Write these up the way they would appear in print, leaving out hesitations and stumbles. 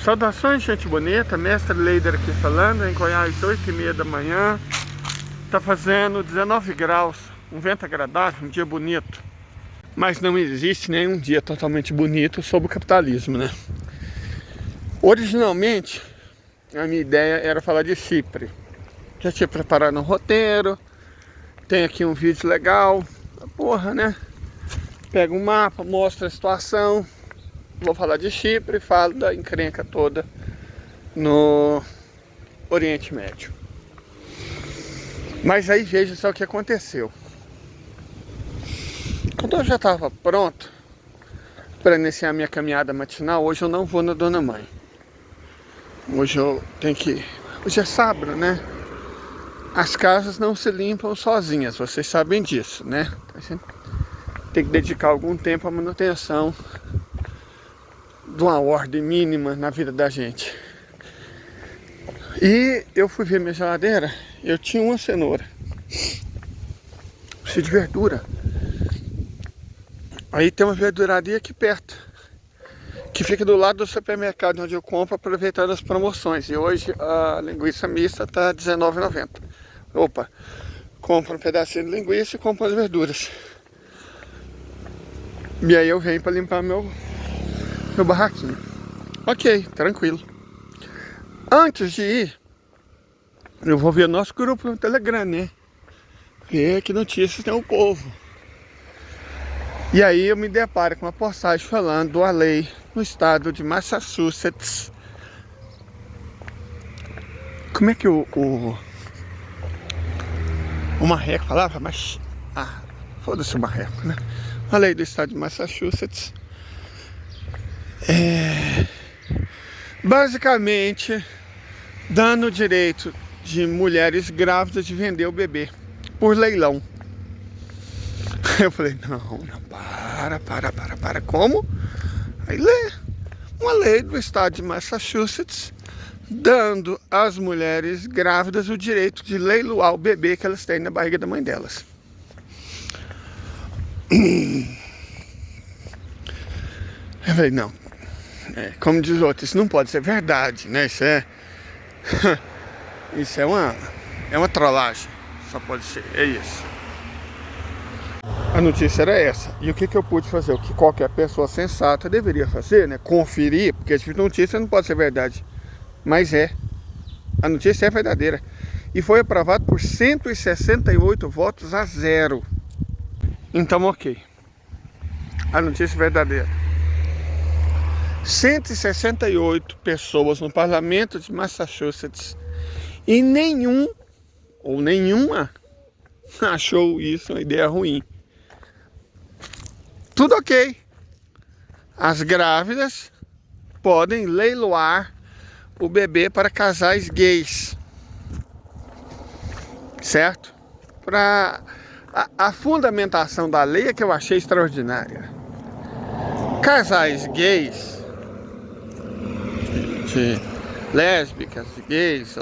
Saudações, gente bonita, mestre Leider aqui falando, em Goiás, 8h30 da manhã. Tá fazendo 19 graus, um vento agradável, um dia bonito. Mas não existe nenhum dia totalmente bonito sob o capitalismo, né? Originalmente, a minha ideia era falar de Chipre. Já tinha preparado um roteiro, tem aqui um vídeo legal. Porra, né? Pega um mapa, mostra a situação. Vou falar de Chipre, falo da encrenca toda no Oriente Médio. Mas aí veja só o que aconteceu. Quando eu já estava pronto para iniciar minha caminhada matinal, hoje eu não vou na Dona Mãe. Hoje eu tenho que... Hoje é sábado, né? As casas não se limpam sozinhas, vocês sabem disso, né? A gente tem que dedicar algum tempo à manutenção de uma ordem mínima na vida da gente. E eu fui ver minha geladeira, eu tinha uma cenoura cheia de verdura. Aí tem uma verduraria aqui perto, que fica do lado do supermercado onde eu compro, aproveitando as promoções. E hoje a linguiça mista está R$19,90. Opa, compro um pedacinho de linguiça e compro as verduras. E aí eu venho para limpar meu barraquinho. Ok, tranquilo. Antes de ir, eu vou ver nosso grupo no Telegram, né? Ver que notícias tem o povo. E aí eu me deparo com uma postagem falando da lei no estado de Massachusetts. Como é que o marreco falava? Mas... foda-se o marreco, né? A lei do estado de Massachusetts basicamente dando o direito de mulheres grávidas de vender o bebê por leilão. Eu falei, não, para, como? Aí lê, uma lei do estado de Massachusetts dando às mulheres grávidas o direito de leiloar o bebê que elas têm na barriga da mãe delas. Eu falei, não, como diz o outro, isso não pode ser verdade, né? Isso é uma trollagem, só pode ser, é isso. A notícia era essa, e o que eu pude fazer? O que qualquer pessoa sensata deveria fazer, né? Conferir, porque esse tipo de notícia não pode ser verdade, mas a notícia é verdadeira. E foi aprovado por 168 votos a 0. Então, ok. A notícia é verdadeira. 168 pessoas no parlamento de Massachusetts e nenhum ou nenhuma achou isso uma ideia ruim. Tudo ok. As grávidas podem leiloar o bebê para casais gays, certo? A fundamentação da lei é que eu achei extraordinária. Casais gays, de lésbicas, gays,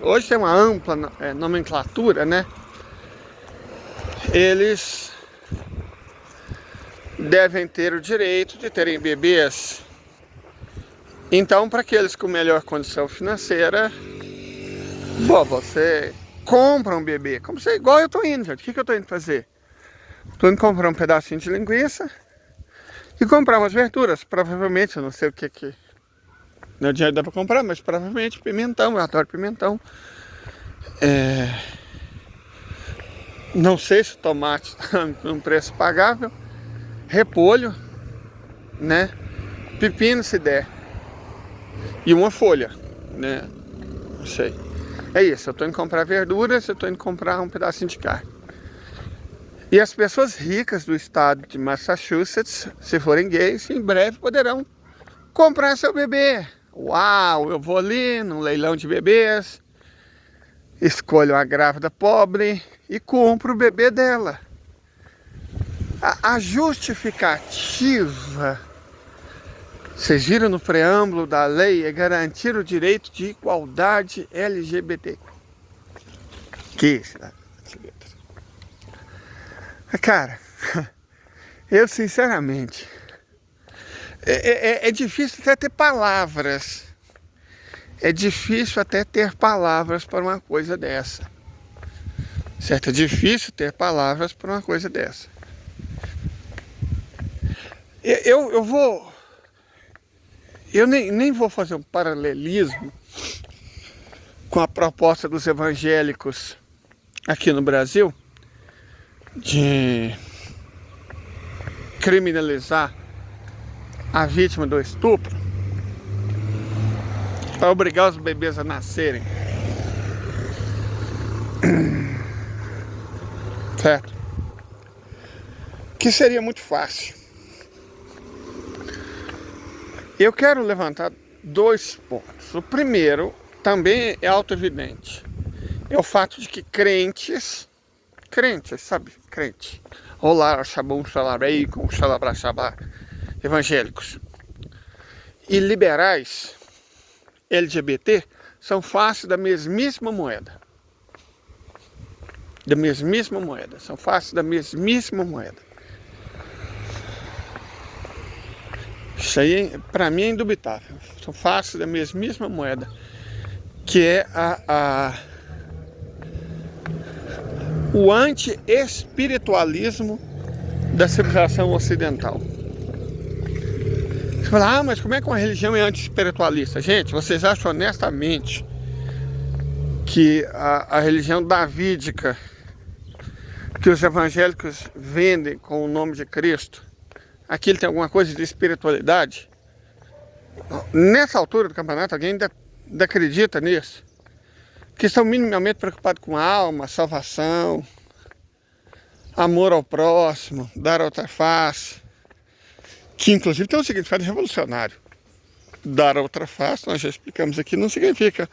hoje tem uma ampla nomenclatura, né? Eles devem ter o direito de terem bebês. Então, para aqueles com melhor condição financeira, você compra um bebê, como você, igual eu tô indo, gente. O que eu tô indo fazer? Tô indo comprar um pedacinho de linguiça e comprar umas verduras. Provavelmente, eu não sei o que não dinheiro dá para comprar, mas provavelmente pimentão, eu adoro pimentão. Não sei se o tomate está num preço pagável. Repolho, né? Pepino se der. E uma folha, né? Não sei. É isso, eu tô indo comprar verduras, eu tô indo comprar um pedacinho de carne. E as pessoas ricas do estado de Massachusetts, se forem gays, em breve poderão comprar seu bebê. Uau, eu vou ali num leilão de bebês, escolho uma grávida pobre e compro o bebê dela. A justificativa, vocês viram no preâmbulo da lei, é garantir o direito de igualdade LGBT. Cara, eu sinceramente, é difícil até ter palavras. É difícil até ter palavras para uma coisa dessa. Certo? É difícil ter palavras para uma coisa dessa. Eu vou... Eu nem vou fazer um paralelismo com a proposta dos evangélicos aqui no Brasil de criminalizar a vítima do estupro para obrigar os bebês a nascerem. Certo? Que seria muito fácil. Eu quero levantar 2 pontos. O primeiro também é autoevidente. É o fato de que crentes, sabe? Crente. Olá, shabum, shalareikum, shalabrashabá, evangélicos. E liberais, LGBT, são faces da mesmíssima moeda. Da mesmíssima moeda. São faces da mesmíssima moeda. Isso aí, para mim, é indubitável. São faces da mesmíssima moeda. Que é o anti-espiritualismo da civilização ocidental. Você fala, mas como é que uma religião é anti-espiritualista? Gente, vocês acham honestamente que a religião davídica que os evangélicos vendem com o nome de Cristo, aquilo tem alguma coisa de espiritualidade? Nessa altura do campeonato, alguém ainda acredita nisso? Que estão minimamente preocupados com a alma, salvação, amor ao próximo, dar outra face, que inclusive tem um significado revolucionário. Dar outra face, nós já explicamos aqui, não significa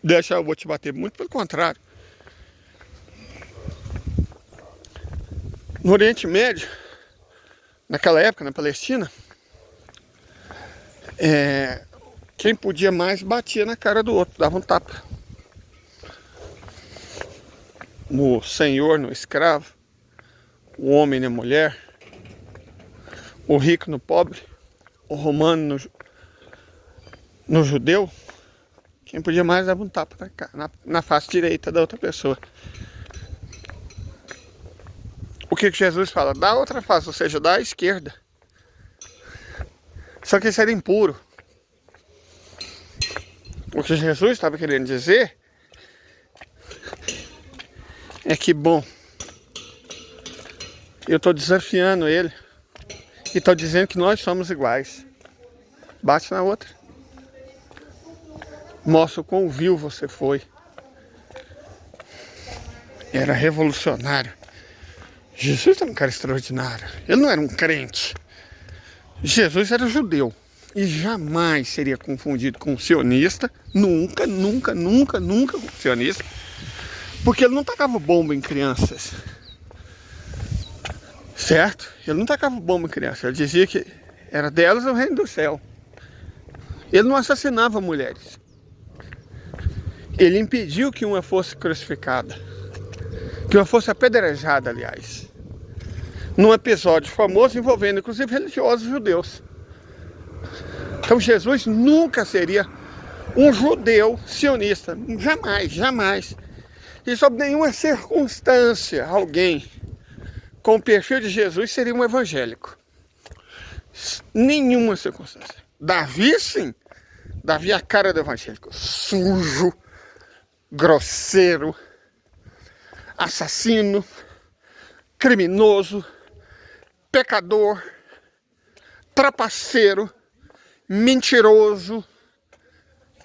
deixa eu vou te bater, muito pelo contrário. No Oriente Médio, naquela época, na Palestina, quem podia mais batia na cara do outro, dava um tapa. No senhor, no escravo, o homem na mulher, o rico no pobre, o romano no judeu. Quem podia mais dava um tapa na face direita da outra pessoa. O que Jesus fala? Dá outra face, ou seja, dá à esquerda. Só que isso era impuro. O que Jesus estava querendo dizer é que, bom, eu estou desafiando ele e estou dizendo que nós somos iguais. Bate na outra. Mostra o quão vil você foi. Era revolucionário. Jesus era um cara extraordinário. Ele não era um crente. Jesus era judeu. E jamais seria confundido com um sionista. Nunca, nunca, nunca, nunca com um sionista. Porque ele não tacava bomba em crianças. Certo? Ele não tacava bomba em crianças. Ele dizia que era delas o reino do céu. Ele não assassinava mulheres. Ele impediu que uma fosse crucificada. Que uma fosse apedrejada, aliás. Num episódio famoso envolvendo inclusive religiosos judeus. Então Jesus nunca seria um judeu sionista. Jamais, jamais. E sob nenhuma circunstância alguém com o perfil de Jesus seria um evangélico. Nenhuma circunstância. Davi sim. Davi é a cara do evangélico. Sujo, grosseiro, assassino, criminoso, pecador, trapaceiro, mentiroso.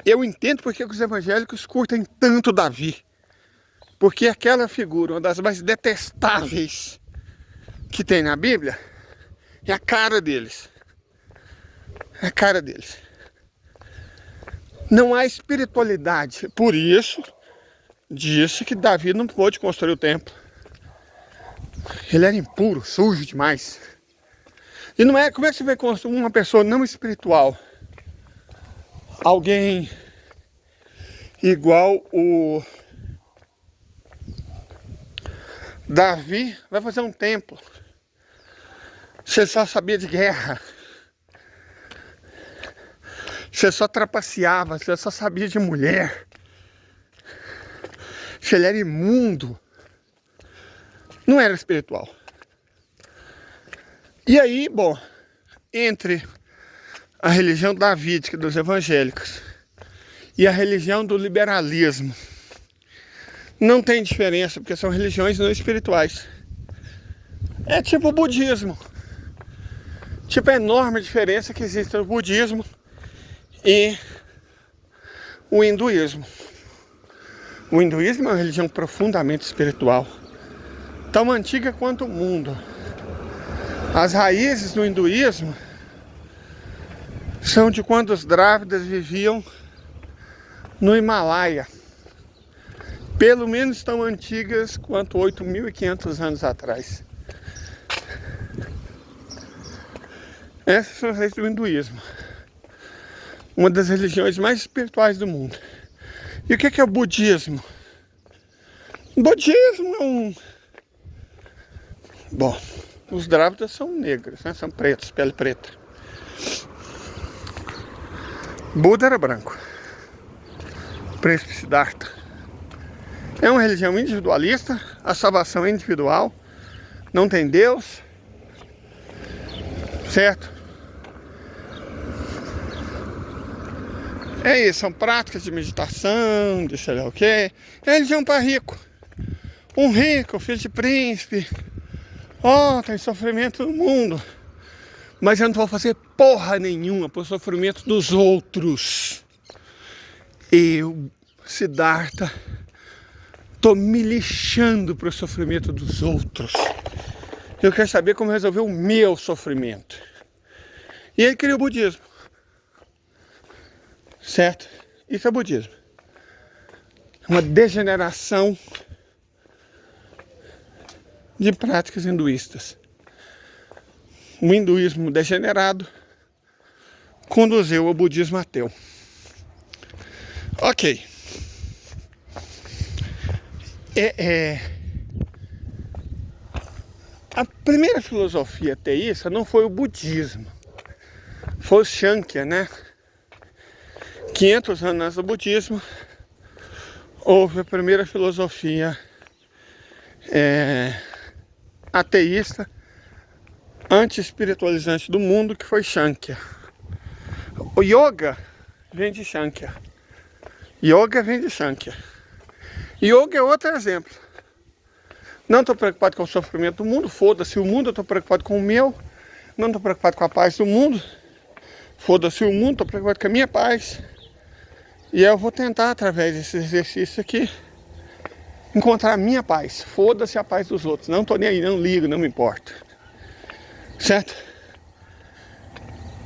Eu entendo porque os evangélicos curtem tanto Davi. Porque aquela figura, uma das mais detestáveis que tem na Bíblia, é a cara deles. É a cara deles. Não há espiritualidade. Por isso, disse que Davi não pôde construir o templo. Ele era impuro, sujo demais. E não é, como é que você vê uma pessoa não espiritual? Alguém igual o Davi vai fazer um templo. Você só sabia de guerra. Você só trapaceava, você só sabia de mulher. Você era imundo. Não era espiritual. E aí, bom, entre a religião davídica dos evangélicos e a religião do liberalismo, não tem diferença, porque são religiões não espirituais. É tipo o budismo. Tipo a enorme diferença que existe entre o budismo e o hinduísmo. O hinduísmo é uma religião profundamente espiritual, tão antiga quanto o mundo. As raízes do hinduísmo são de quando os drávidas viviam no Himalaia. Pelo menos tão antigas quanto 8.500 anos atrás. Essas são as raízes do hinduísmo. Uma das religiões mais espirituais do mundo. E o que é o budismo? O budismo é um... Bom, os drávidas são negros, né? São pretos, pele preta. Buda era branco. Príncipe Siddhartha. É uma religião individualista, a salvação é individual, não tem Deus, certo? É isso, são práticas de meditação, de sei lá o que. É religião para rico. Um rico, filho de príncipe. Tem sofrimento no mundo. Mas eu não vou fazer porra nenhuma por sofrimento dos outros. Eu, Siddhartha, tô me lixando pro sofrimento dos outros. Eu quero saber como resolver o meu sofrimento. E ele criou o budismo. Certo? Isso é budismo. Uma degeneração de práticas hinduístas. O hinduísmo degenerado conduziu ao budismo ateu. Ok. A primeira filosofia ateísta não foi o budismo. Foi o Sankhya, né? 500 anos antes do budismo, houve a primeira filosofia ateísta, anti-espiritualizante do mundo, que foi Sankhya. O yoga vem de Sankhya. Yoga vem de Sankhya. Yoga é outro exemplo. Não estou preocupado com o sofrimento do mundo, foda-se o mundo, eu estou preocupado com o meu. Não estou preocupado com a paz do mundo, foda-se o mundo, estou preocupado com a minha paz. E eu vou tentar, através desse exercício aqui, encontrar a minha paz. Foda-se a paz dos outros. Não tô nem aí, não ligo, não me importa. Certo?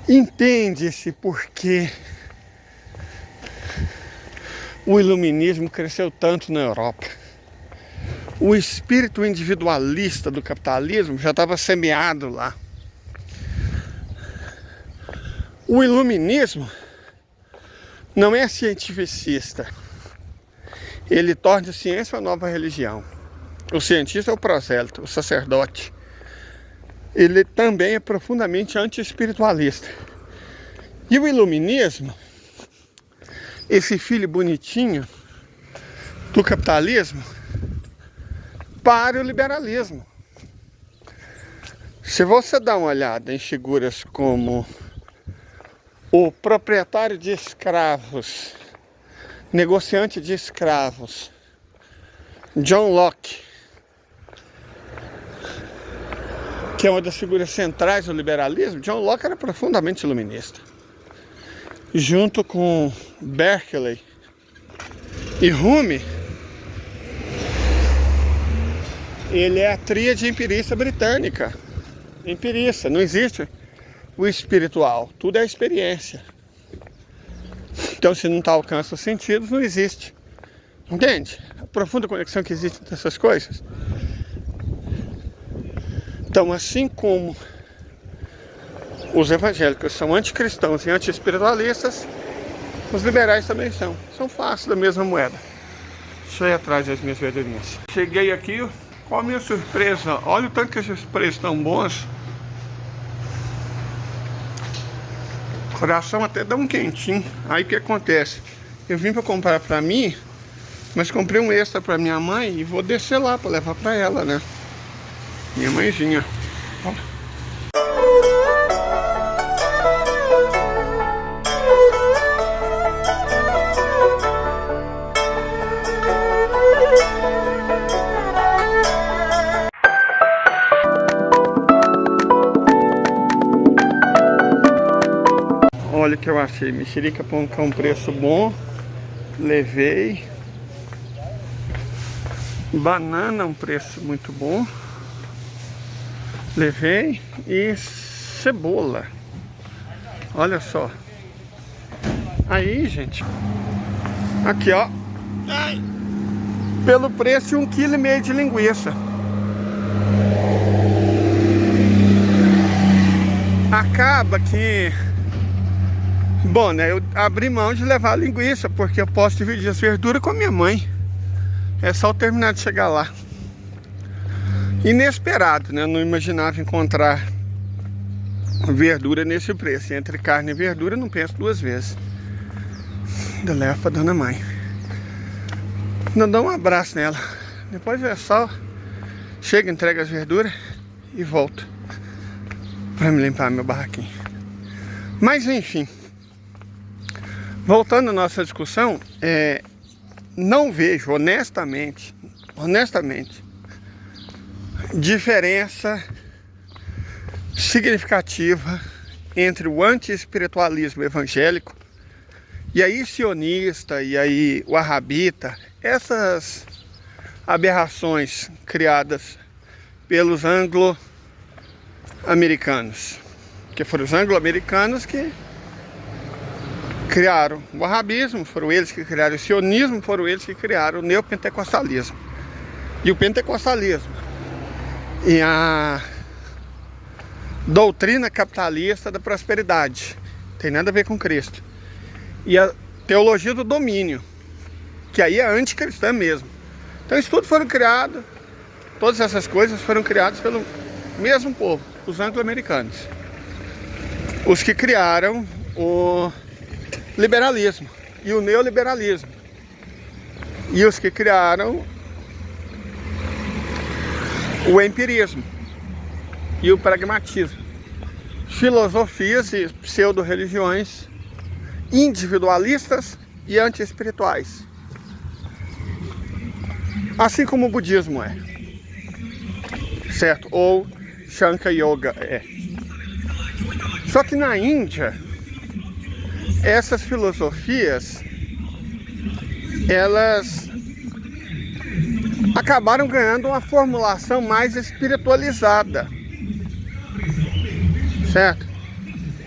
Entende-se porque o iluminismo cresceu tanto na Europa. O espírito individualista do capitalismo já estava semeado lá. O iluminismo não é cientificista. Ele torna a ciência uma nova religião. O cientista é o prosélito, o sacerdote. Ele também é profundamente anti-espiritualista. E o iluminismo, esse filho bonitinho do capitalismo, para o liberalismo. Se você dá uma olhada em figuras como o proprietário de escravos, negociante de escravos, John Locke, que é uma das figuras centrais do liberalismo, John Locke era profundamente iluminista. Junto com Berkeley e Hume, ele é a tríade empirista britânica. Empirista, não existe o espiritual, tudo é experiência. Então, se não está ao alcance dos sentidos, não existe. Entende? A profunda conexão que existe entre essas coisas. Então, assim como os evangélicos são anticristãos e anti-espiritualistas, os liberais também são. São faces da mesma moeda. Deixa eu ir atrás das minhas verdurinhas. Cheguei aqui Qual a minha surpresa? Olha o tanto que esses preços estão bons. O coração até dá um quentinho. Aí o que acontece? Eu vim para comprar para mim, mas comprei um extra para minha mãe e vou descer lá para levar para ela, né? Minha mãezinha. Ó. Olha o que eu achei, mexerica pão com um preço bom, levei. Banana um preço muito bom, levei. E cebola, olha só. Aí, gente, aqui ó, pelo preço de 1,5 kg de linguiça. Acaba que... Bom, né, eu abri mão de levar a linguiça, porque eu posso dividir as verduras com a minha mãe. É só eu terminar de chegar lá. Inesperado, né, eu não imaginava encontrar verdura nesse preço. Entre carne e verdura, eu não penso duas vezes. Eu levo pra dona mãe. Não dou um abraço nela. Depois é só... Chega, entrega as verduras e volto pra me limpar meu barraquinho. Mas enfim... Voltando à nossa discussão, não vejo honestamente, diferença significativa entre o anti-espiritualismo evangélico e aí sionista e aí o wahhabita, essas aberrações criadas pelos anglo-americanos, que foram os anglo-americanos que criaram o wahhabismo, foram eles que criaram o sionismo, foram eles que criaram o neopentecostalismo. E o pentecostalismo e a doutrina capitalista da prosperidade, tem nada a ver com Cristo. E a teologia do domínio, que aí é anticristã mesmo. Então isso tudo foram criado, todas essas coisas foram criadas pelo mesmo povo, os anglo-americanos. Os que criaram o liberalismo e o neoliberalismo, e os que criaram o empirismo e o pragmatismo, filosofias e pseudo-religiões individualistas e anti-espirituais, assim como o budismo é, certo? Ou Shankar Yoga é. Só que na Índia essas filosofias, elas acabaram ganhando uma formulação mais espiritualizada, certo?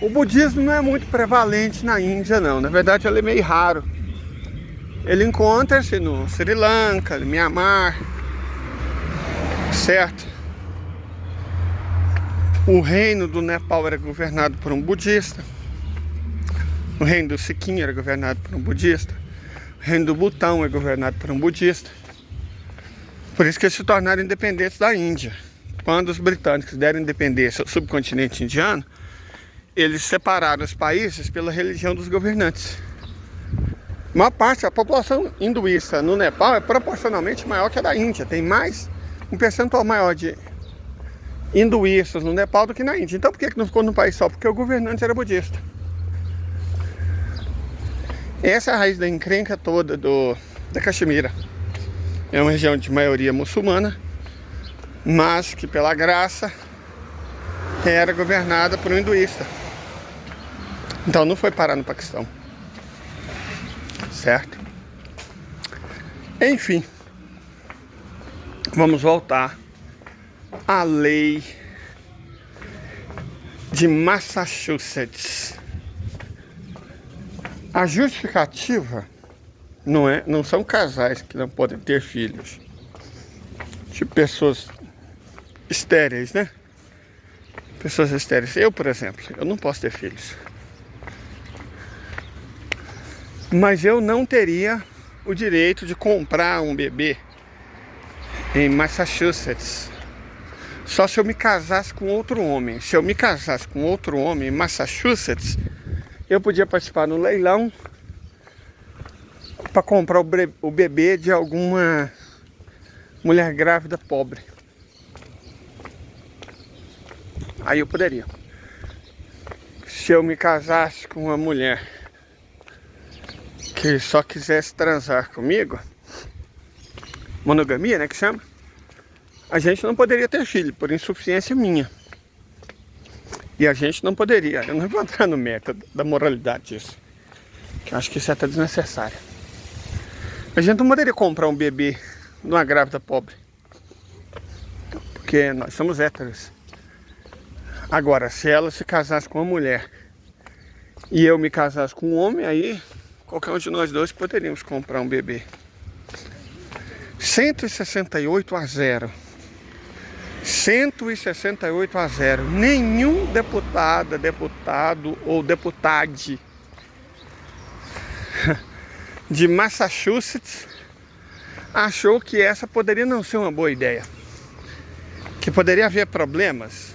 O budismo não é muito prevalente na Índia não, na verdade ele é meio raro. Ele encontra-se no Sri Lanka, no Myanmar, certo? O reino do Nepal era governado por um budista. O reino do Sikkim era governado por um budista. O reino do Butão é governado por um budista. Por isso que eles se tornaram independentes da Índia. Quando os britânicos deram independência ao subcontinente indiano, eles separaram os países pela religião dos governantes. Uma parte da população hinduísta no Nepal é proporcionalmente maior que a da Índia. Tem um percentual maior de hinduístas no Nepal do que na Índia. Então por que não ficou num país só? Porque o governante era budista. Essa é a raiz da encrenca toda da Caxemira. É uma região de maioria muçulmana, mas que pela graça era governada por um hinduísta. Então não foi parar no Paquistão, certo? Enfim, vamos voltar à lei de Massachusetts. A justificativa não são casais que não podem ter filhos, tipo pessoas estéreis, né? Pessoas estéreis. Eu, por exemplo, eu não posso ter filhos, mas eu não teria o direito de comprar um bebê em Massachusetts. Só se eu me casasse com outro homem. Se eu me casasse com outro homem em Massachusetts, eu podia participar no leilão para comprar o bebê de alguma mulher grávida pobre. Aí eu poderia. Se eu me casasse com uma mulher que só quisesse transar comigo, monogamia, né, que chama, a gente não poderia ter filho, por insuficiência minha. E a gente não poderia, eu não vou entrar no mérito da moralidade disso, que eu acho que isso é até desnecessário. A gente não poderia comprar um bebê numa grávida pobre, porque nós somos héteros. Agora, se ela se casasse com uma mulher e eu me casasse com um homem, aí qualquer um de nós dois poderíamos comprar um bebê. 168-0. 168-0. Nenhum deputado ou deputade de Massachusetts achou que essa poderia não ser uma boa ideia. Que poderia haver problemas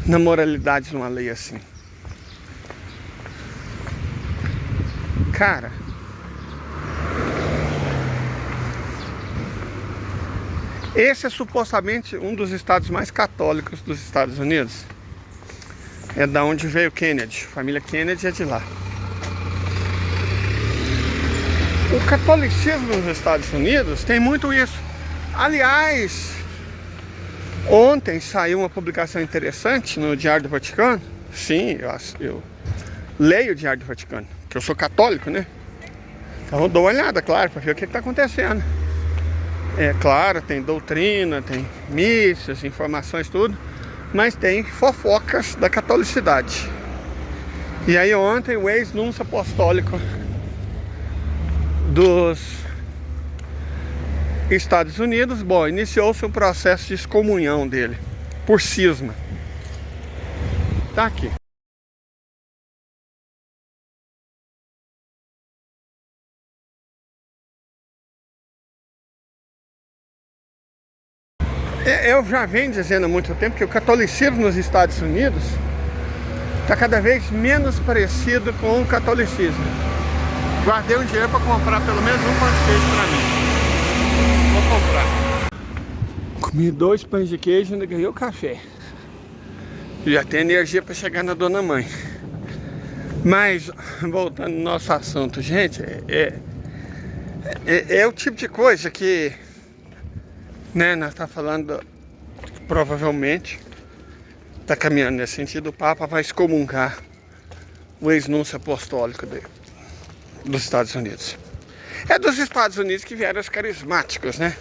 na moralidade de uma lei assim. Cara, esse é supostamente um dos estados mais católicos dos Estados Unidos. É da onde veio Kennedy. A família Kennedy é de lá. O catolicismo nos Estados Unidos tem muito isso. Aliás, ontem saiu uma publicação interessante no Diário do Vaticano. Sim, eu leio o Diário do Vaticano, que eu sou católico, né? Então eu dou uma olhada, claro, para ver o que está acontecendo. É claro, tem doutrina, tem missas, informações, tudo, mas tem fofocas da catolicidade. E aí ontem o ex-núncio apostólico dos Estados Unidos, iniciou-se um processo de excomunhão dele, por cisma. Tá aqui. Eu já venho dizendo há muito tempo que o catolicismo nos Estados Unidos está cada vez menos parecido com o catolicismo. Guardei um dinheiro para comprar pelo menos um pão de queijo para mim. Vou comprar. Comi 2 pães de queijo e ainda ganhei o café. Já tem energia para chegar na dona mãe. Mas, voltando ao nosso assunto, gente, é o tipo de coisa que, né, nós estamos falando, provavelmente, está caminhando nesse sentido, o Papa vai excomungar o ex-núncio apostólico dos Estados Unidos. É dos Estados Unidos que vieram os carismáticos, né?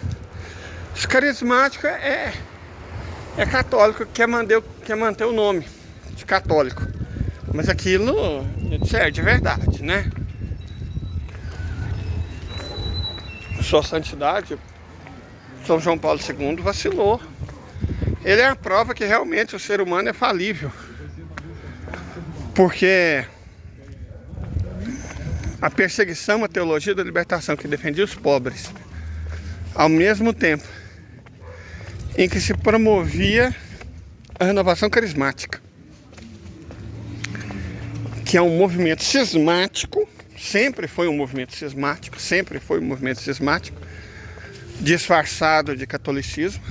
Os carismáticos é católico que quer manter o nome de católico. Mas aquilo é de verdade, né? Sua Santidade, São João Paulo II, vacilou. Ele é a prova que realmente o ser humano é falível. Porque a perseguição, a teologia da libertação que defendia os pobres, ao mesmo tempo em que se promovia a renovação carismática, que é um movimento cismático, sempre foi um movimento cismático, disfarçado de catolicismo,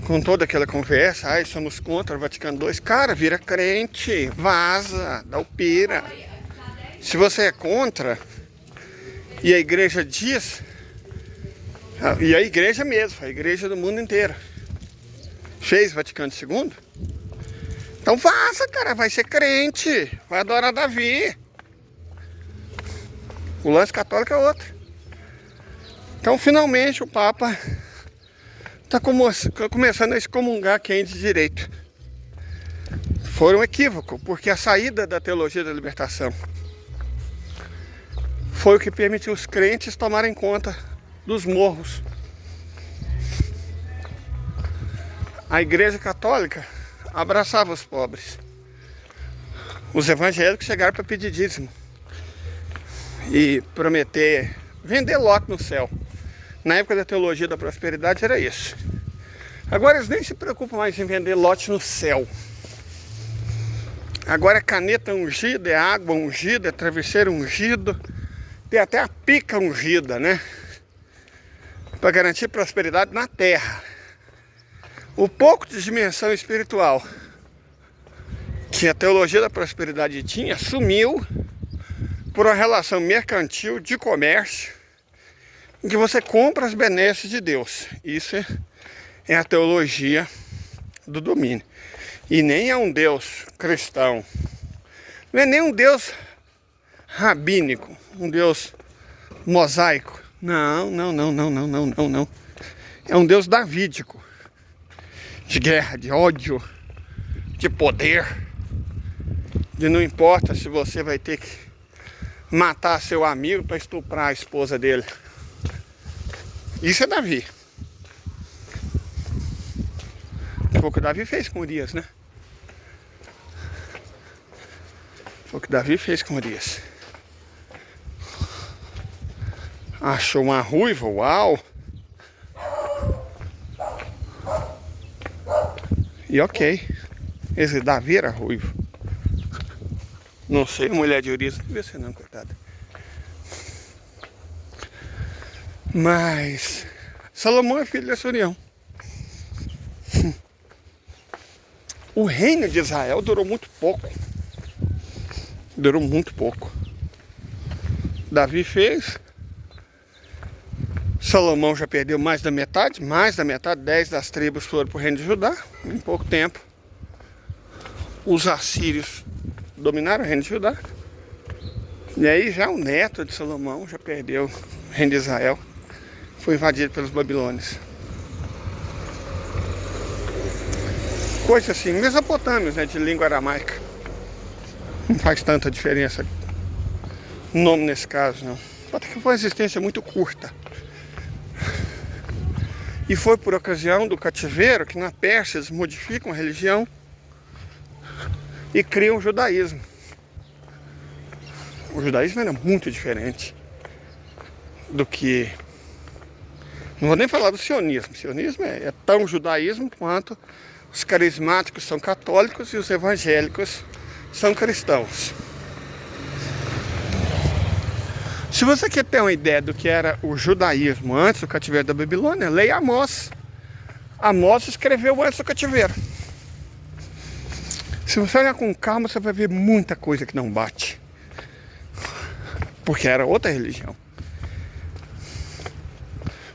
com toda aquela conversa, somos contra o Vaticano II. Cara, vira crente, vaza, dá o pira. Se você é contra, e a igreja diz, e a igreja mesmo, a igreja do mundo inteiro, fez Vaticano II, então vaza, cara, vai ser crente, vai adorar Davi. O lance católico é outro. Então, finalmente, o Papa está começando a excomungar quem é de direito. Foi um equívoco, porque a saída da teologia da libertação foi o que permitiu os crentes tomarem conta dos morros. A Igreja Católica abraçava os pobres. Os evangélicos chegaram para pedir dízimo e prometer vender lote no céu. Na época da teologia da prosperidade era isso. Agora eles nem se preocupam mais em vender lote no céu. Agora é caneta ungida, é água ungida, é travesseiro ungido. Tem até a pica ungida, né? Para garantir prosperidade na terra. O pouco de dimensão espiritual que a teologia da prosperidade tinha, sumiu por uma relação mercantil de comércio, em que você compra as benesses de Deus. Isso é a teologia do domínio. E nem é um Deus cristão. Não é nem um Deus rabínico, um Deus mosaico. Não. É um Deus davídico. De guerra, de ódio, de poder. De não importa se você vai ter que matar seu amigo para estuprar a esposa dele. Isso é Davi. Foi o que Davi fez com Urias, né? Foi o que Davi fez com Urias. Achou uma ruiva, uau! E ok, esse Davi era ruivo. Não sei, mulher de Urias, não devia ser não, coitada. Mas Salomão é filho dessa união. O reino de Israel durou muito pouco. Durou muito pouco. Davi fez. Salomão já perdeu mais da metade. 10 das tribos foram para o reino de Judá. Em pouco tempo. Os assírios dominaram o reino de Judá. E aí já o neto de Salomão já perdeu o reino de Israel. Foi invadido pelos babilônios. Coisa assim, mesopotâmios, né, de língua aramaica. Não faz tanta diferença o nome nesse caso, não. Até que foi uma existência muito curta. E foi por ocasião do cativeiro que na Pérsia eles modificam a religião e criam o judaísmo. O judaísmo era muito diferente do que... Não vou nem falar do sionismo. O sionismo é tão judaísmo quanto os carismáticos são católicos e os evangélicos são cristãos. Se você quer ter uma ideia do que era o judaísmo antes do cativeiro da Babilônia, leia Amós. Amós escreveu antes do cativeiro. Se você olhar com calma, você vai ver muita coisa que não bate. Porque era outra religião.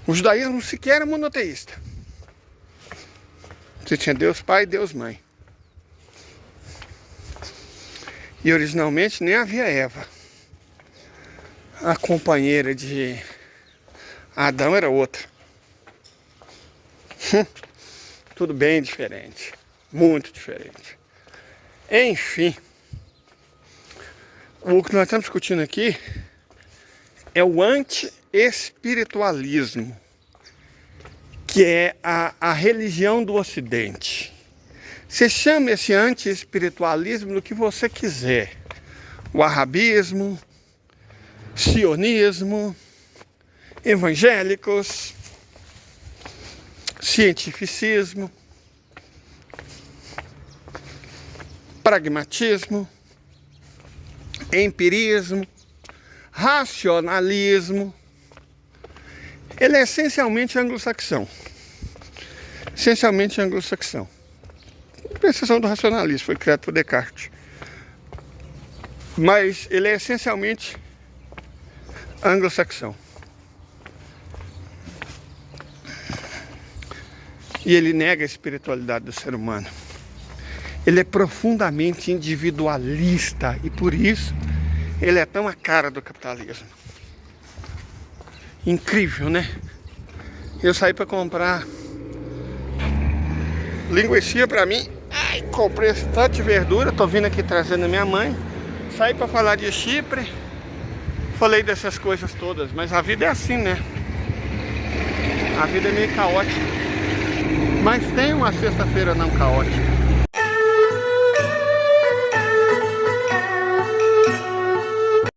O judaísmo sequer era monoteísta. Você tinha Deus Pai e Deus Mãe. E originalmente nem havia Eva. A companheira de Adão era outra. Tudo bem diferente. Muito diferente. Enfim. O que nós estamos discutindo aqui é o anti-espiritualismo, que é a religião do Ocidente. Você chama esse anti-espiritualismo do que você quiser. O arabismo, sionismo, evangélicos, cientificismo, pragmatismo, empirismo, racionalismo. Ele é essencialmente anglo-saxão. Essencialmente anglo-saxão. Com exceção do racionalismo, foi criado por Descartes. Mas ele é essencialmente anglo-saxão. E ele nega a espiritualidade do ser humano. Ele é profundamente individualista e por isso ele é tão a cara do capitalismo. Incrível, né? Eu saí para comprar linguiça para mim. Ai, comprei esse tanto de verdura. Tô vindo aqui trazendo a minha mãe. Saí para falar de Chipre. Falei dessas coisas todas. Mas a vida é assim, né? A vida é meio caótica. Mas tem uma sexta-feira não caótica.